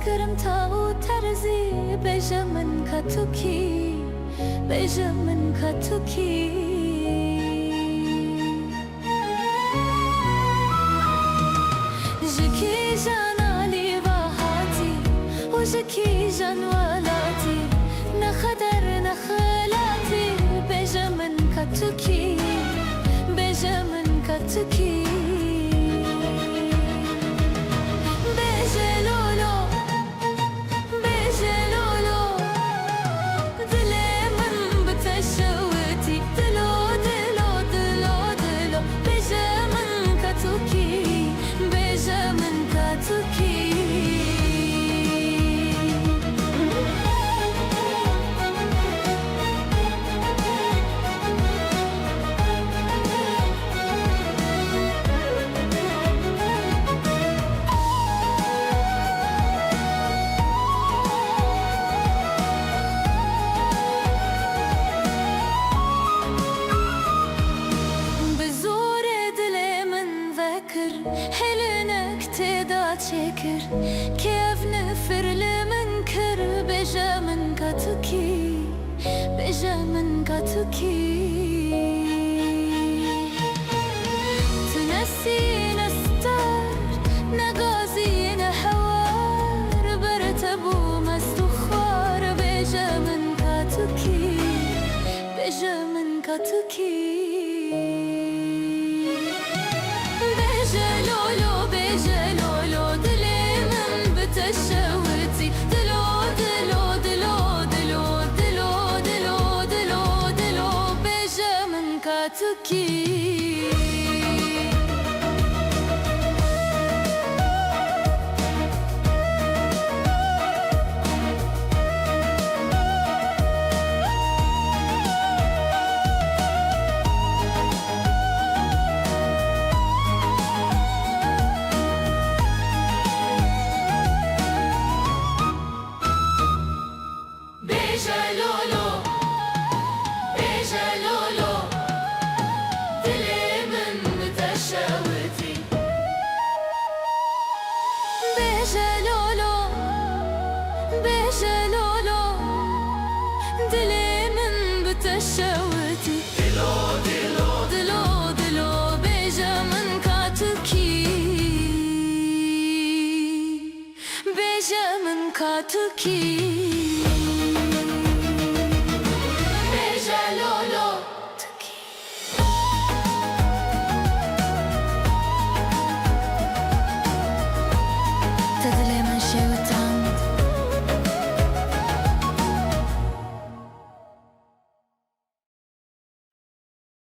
کرم تا ترزی بیجا من که تو کی بیجا من که تو کی جکی جانالی و هاتی و جکی جان ولاتی نخدر نخلاتی بیجا من که تو کی بیجا من که تو کی هلنك تدا تشكر كيف نفر لمنكر بجا من كاتوكي بجا من كاتوكي تنسي نستار نغازي نحوار برتبو مستخوار بجا من كاتوكي بجا من كاتوكي بجلولو بجلولو دلي من بتشوتي دلو دلو دلو دلو دلو دلو دلو دلو بجا من كاتوكي بجلولو بجلولو دلي من بتشوتي دلو دلو دلو دلو بجا من كاتوكي بجا من كاتوكي